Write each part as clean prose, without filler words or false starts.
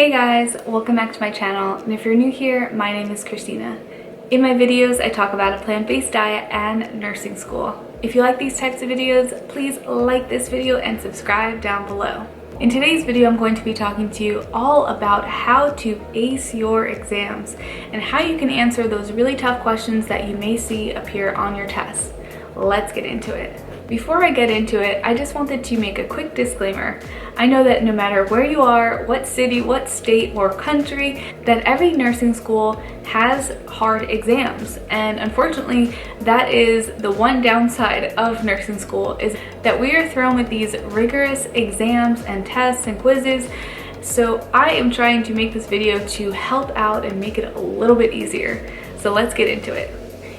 Hey guys, welcome back to my channel, and if you're new here, my name is Kristina. In my videos, I talk about a plant-based diet and nursing school. If you like these types of videos, please like this video and subscribe down below. In today's video, I'm going to be talking to you all about how to ace your exams and how you can answer those really tough questions that you may see appear on your tests. Let's get into it. Before I get into it, I just wanted to make a quick disclaimer. I know that no matter where you are, what city, what state, or country, that every nursing school has hard exams. And unfortunately, that is the one downside of nursing school, is that we are thrown with these rigorous exams and tests and quizzes. So I am trying to make this video to help out and make it a little bit easier. So let's get into it.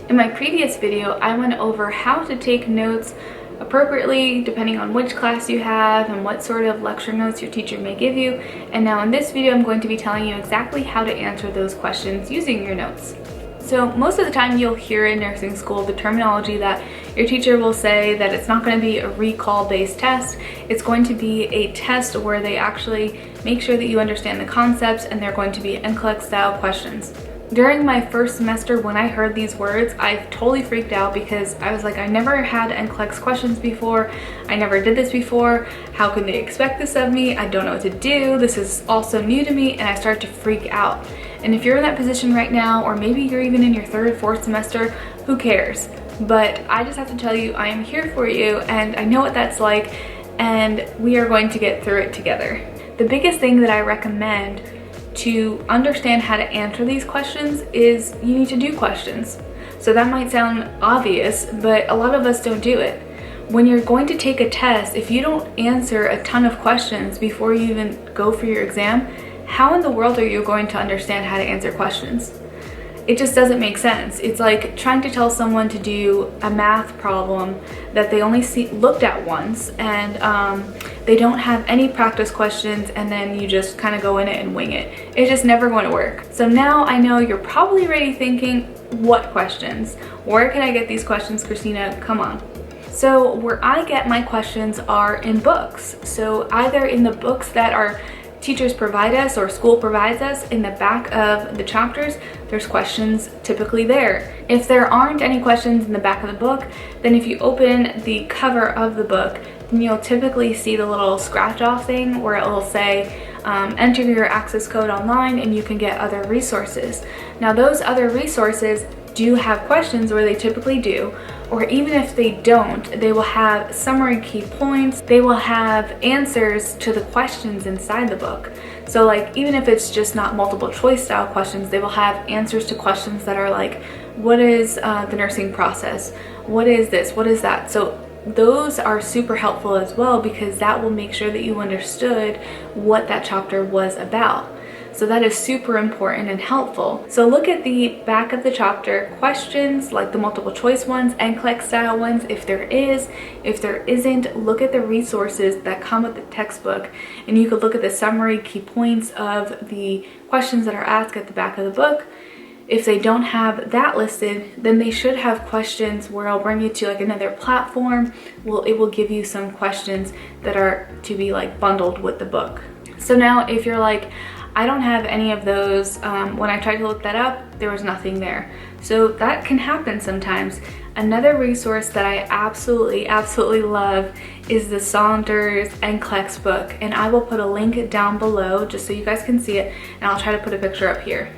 In my previous video, I went over how to take notes appropriately depending on which class you have and what sort of lecture notes your teacher may give you. And now in this video, I'm going to be telling you exactly how to answer those questions using your notes. So most of the time you'll hear in nursing school the terminology that your teacher will say that it's not going to be a recall-based test. It's going to be a test where they actually make sure that you understand the concepts, and they're going to be NCLEX style questions. During my first semester, when I heard these words, I totally freaked out because I was like, I never had NCLEX questions before. I never did this before. How can they expect this of me? I don't know what to do. This is also new to me, and I start to freak out. And if you're in that position right now, or maybe you're even in your third or fourth semester, who cares? But I just have to tell you, I am here for you, and I know what that's like, and we are going to get through it together. The biggest thing that I recommend to understand how to answer these questions is you need to do questions. So that might sound obvious, but a lot of us don't do it. When you're going to take a test, if you don't answer a ton of questions before you even go for your exam, how in the world are you going to understand how to answer questions? It just doesn't make sense. It's like trying to tell someone to do a math problem that they only looked at once, and they don't have any practice questions, and then you just kind of go in it and wing it. It's just never going to work. So now I know you're probably already thinking, what questions? Where can I get these questions, Kristina? Come on. So where I get my questions are in books. So either in the books that our teachers provide us or school provides us, in the back of the chapters, there's questions typically there. If there aren't any questions in the back of the book, then if you open the cover of the book, then you'll typically see the little scratch off thing where it will say, enter your access code online and you can get other resources. Now those other resources do have questions, or they typically do, or even if they don't, they will have summary key points. They will have answers to the questions inside the book. So like, even if it's just not multiple choice style questions, they will have answers to questions that are like, what is the nursing process? What is this? What is that? So those are super helpful as well, because that will make sure that you understood what that chapter was about. So that is super important and helpful. So look at the back of the chapter, questions like the multiple choice ones, NCLEX style ones, if there is. If there isn't, look at the resources that come with the textbook, and you could look at the summary key points of the questions that are asked at the back of the book. If they don't have that listed, then they should have questions where I'll bring you to like another platform. It will give you some questions that are to be like bundled with the book. So now if you're like, I don't have any of those, when I tried to look that up, there was nothing there. So that can happen sometimes. Another resource that I absolutely love is the Saunders Klex book, and I will put a link down below just so you guys can see it, and I'll try to put a picture up here.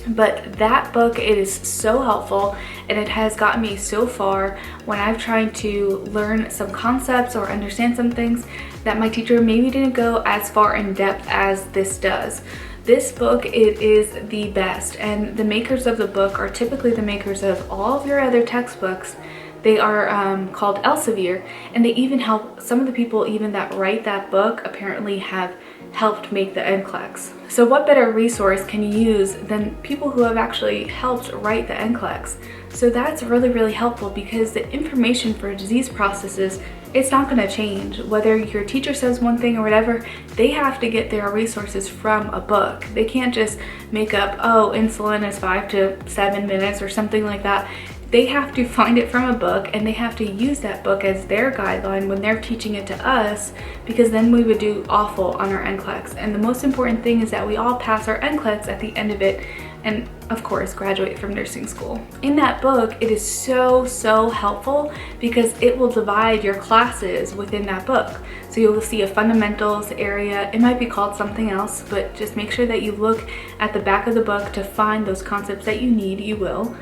But that book, it is so helpful, and it has gotten me so far when I've tried to learn some concepts or understand some things that my teacher maybe didn't go as far in depth as this does. This book, it is the best, and the makers of the book are typically the makers of all of your other textbooks. They are called Elsevier, and they even help, some of the people even that write that book apparently have helped make the NCLEX. So what better resource can you use than people who have actually helped write the NCLEX? So that's really helpful, because the information for disease processes, it's not going to change. Whether your teacher says one thing or whatever, they have to get their resources from a book. They can't just make up, oh, insulin is 5 to 7 minutes or something like that. they have to find it from a book and they have to use that book as their guideline when they're teaching it to us, because then we would do awful on our NCLEX. And the most important thing is that we all pass our NCLEX at the end of it, and of course graduate from nursing school. In that book, it is so helpful because it will divide your classes within that book. So you'll see a fundamentals area. It might be called something else, but just make sure that you look at the back of the book to find those concepts that you need. You will.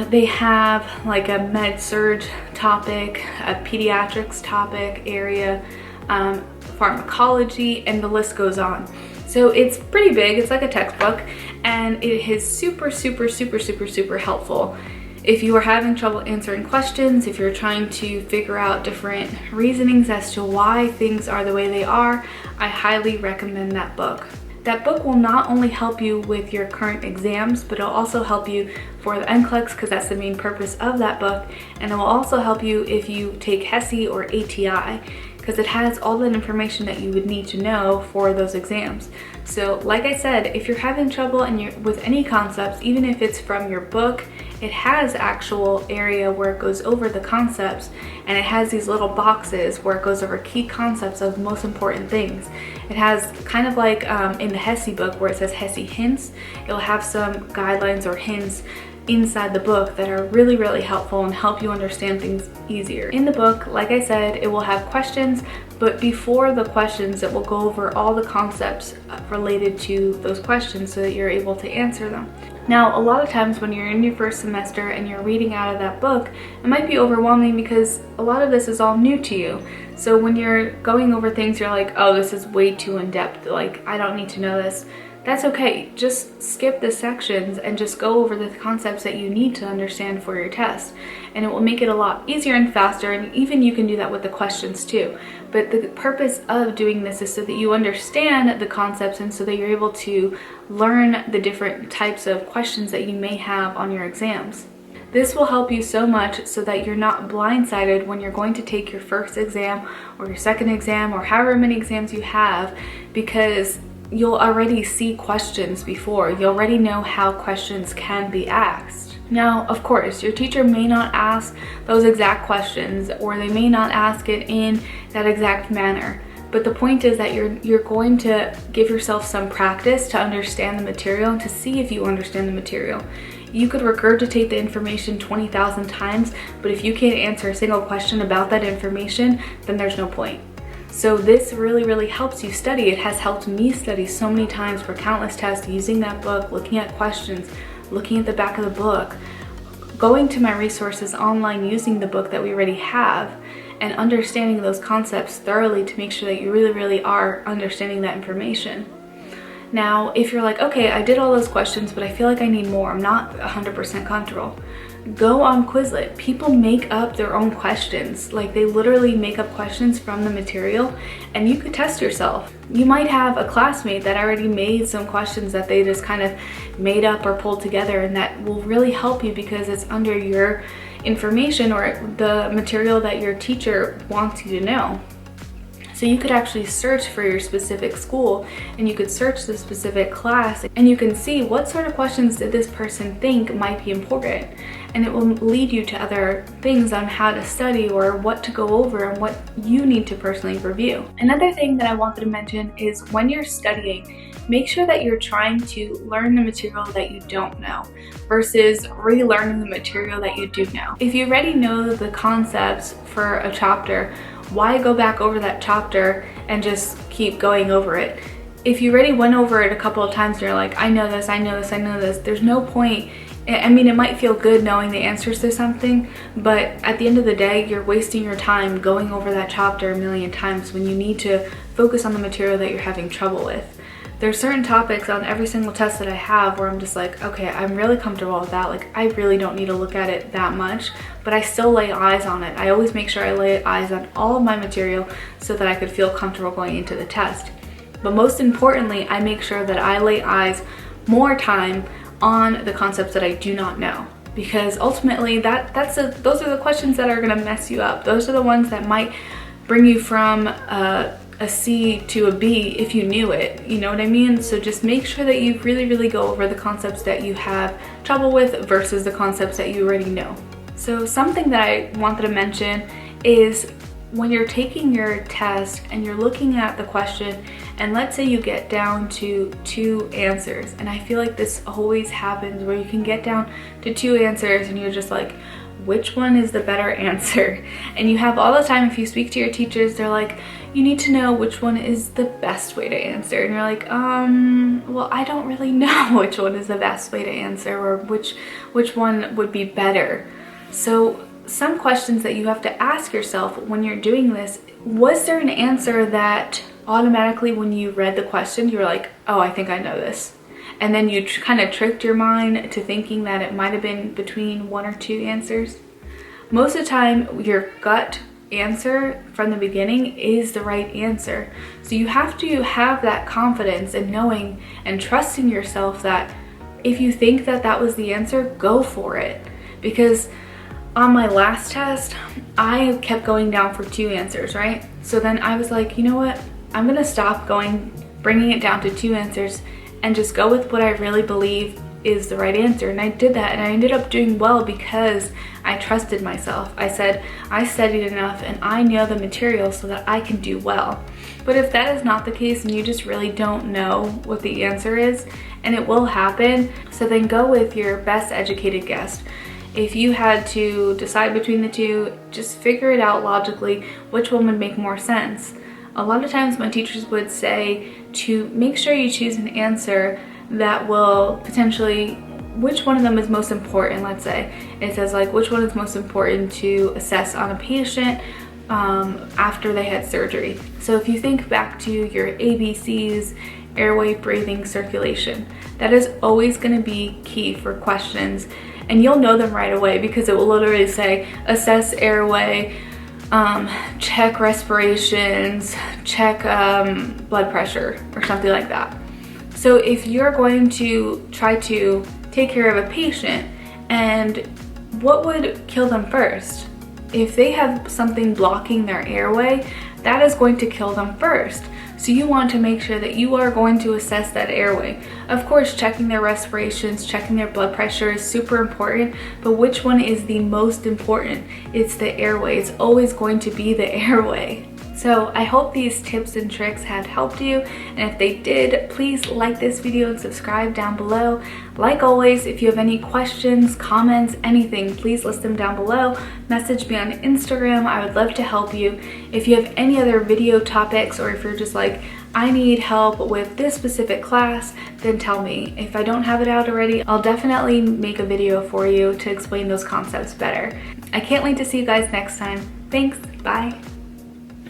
They have like a med surg topic, a pediatrics topic area, pharmacology, and the list goes on. So it's pretty big, it's like a textbook, and it is super helpful. If you are having trouble answering questions, if you're trying to figure out different reasonings as to why things are the way they are, I highly recommend that book. That book will not only help you with your current exams, but it'll also help you for the NCLEX, because that's the main purpose of that book, and it will also help you if you take HESI or ATI, because it has all that information that you would need to know for those exams. So like I said, if you're having trouble with any concepts, even if it's from your book, it has actual area where it goes over the concepts, and it has these little boxes where it goes over key concepts of most important things. It has kind of like in the HESI book where it says HESI hints, it'll have some guidelines or hints inside the book that are really helpful and help you understand things easier. In the book, like I said, it will have questions, but before the questions, it will go over all the concepts related to those questions so that you're able to answer them. Now, a lot of times when you're in your first semester and you're reading out of that book, it might be overwhelming because a lot of this is all new to you. So when you're going over things, you're like, oh, this is way too in-depth, like I don't need to know this. That's okay, just skip the sections and just go over the concepts that you need to understand for your test. And it will make it a lot easier and faster, and even you can do that with the questions too. But the purpose of doing this is so that you understand the concepts and so that you're able to learn the different types of questions that you may have on your exams. This will help you so much so that you're not blindsided when you're going to take your first exam or your second exam or however many exams you have, because you'll already see questions before. You already know how questions can be asked. Now, of course, your teacher may not ask those exact questions, or they may not ask it in that exact manner. But the point is that you're going to give yourself some practice to understand the material and to see if you understand the material. You could regurgitate the information 20,000 times, but if you can't answer a single question about that information, then there's no point. So this really helps you study. It has helped me study so many times for countless tests, using that book, looking at questions, looking at the back of the book, going to my resources online, using the book that we already have, and understanding those concepts thoroughly to make sure that you really are understanding that information. Now, if you're like, okay, I did all those questions, but I feel like I need more, I'm not 100% comfortable, go on Quizlet. People make up their own questions. Like, they literally make up questions from the material, and you could test yourself. You might have a classmate that already made some questions that they just kind of made up or pulled together, and that will really help you because it's under your information or the material that your teacher wants you to know. So you could actually search for your specific school, and you could search the specific class, and you can see what sort of questions did this person think might be important. And it will lead you to other things on how to study or what to go over and what you need to personally review. Another thing that I wanted to mention is when you're studying, make sure that you're trying to learn the material that you don't know versus relearning the material that you do know. If you already know the concepts for a chapter, why go back over that chapter and just keep going over it? If you already went over it a couple of times and you're like, I know this, there's no point. I mean, it might feel good knowing the answers to something, but at the end of the day, you're wasting your time going over that chapter a million times when you need to focus on the material that you're having trouble with. There's certain topics on every single test that I have where I'm just like, okay, I'm really comfortable with that. Like, I really don't need to look at it that much, but I still lay eyes on it. I always make sure I lay eyes on all of my material so that I could feel comfortable going into the test. But most importantly, I make sure that I lay eyes more time on the concepts that I do not know, because ultimately those are the questions that are going to mess you up. Those are the ones that might bring you from a C to a B if you knew it, you know what I mean? So just make sure that you really go over the concepts that you have trouble with versus the concepts that you already know. So something that I wanted to mention is when you're taking your test and you're looking at the question, and let's say you get down to 2 answers, and I feel like this always happens where you can get down to 2 answers and you're just like, which one is the better answer? And you have all the time, if you speak to your teachers, they're like, you need to know which one is the best way to answer. And you're like, well, I don't really know which one is the best way to answer, or which one would be better. So some questions that you have to ask yourself when you're doing this, was there an answer that automatically when you read the question, you were like, oh, I think I know this. And then you kind of tricked your mind to thinking that it might have been between 1 or 2 answers. Most of the time, your gut answer from the beginning is the right answer. So you have to have that confidence in knowing and trusting yourself that if you think that that was the answer, go for it. Because on my last test, I kept going down for 2 answers, right? So then I was like, you know what? I'm gonna stop bringing it down to 2 answers and just go with what I really believe is the right answer. And I did that, and I ended up doing well because I trusted myself. I said, I studied enough and I know the material so that I can do well. But if that is not the case and you just really don't know what the answer is, and it will happen, so then go with your best educated guess. If you had to decide between the 2, just figure it out logically, which one would make more sense. A lot of times my teachers would say to make sure you choose an answer that will potentially, which one of them is most important, let's say. It says like, which one is most important to assess on a patient after they had surgery. So if you think back to your ABCs, airway, breathing, circulation, that is always gonna be key for questions. And you'll know them right away because it will literally say, assess airway, check respirations, check blood pressure, or something like that. So if you're going to try to take care of a patient, and what would kill them first? If they have something blocking their airway, that is going to kill them first. So you want to make sure that you are going to assess that airway. Of course, checking their respirations, checking their blood pressure is super important, but which one is the most important? It's the airway. It's always going to be the airway. So I hope these tips and tricks have helped you, and if they did, please like this video and subscribe down below. Like always, if you have any questions, comments, anything, please list them down below. Message me on Instagram. I would love to help you. If you have any other video topics, or if you're just like, I need help with this specific class, then tell me. If I don't have it out already, I'll definitely make a video for you to explain those concepts better. I can't wait to see you guys next time. Thanks, bye.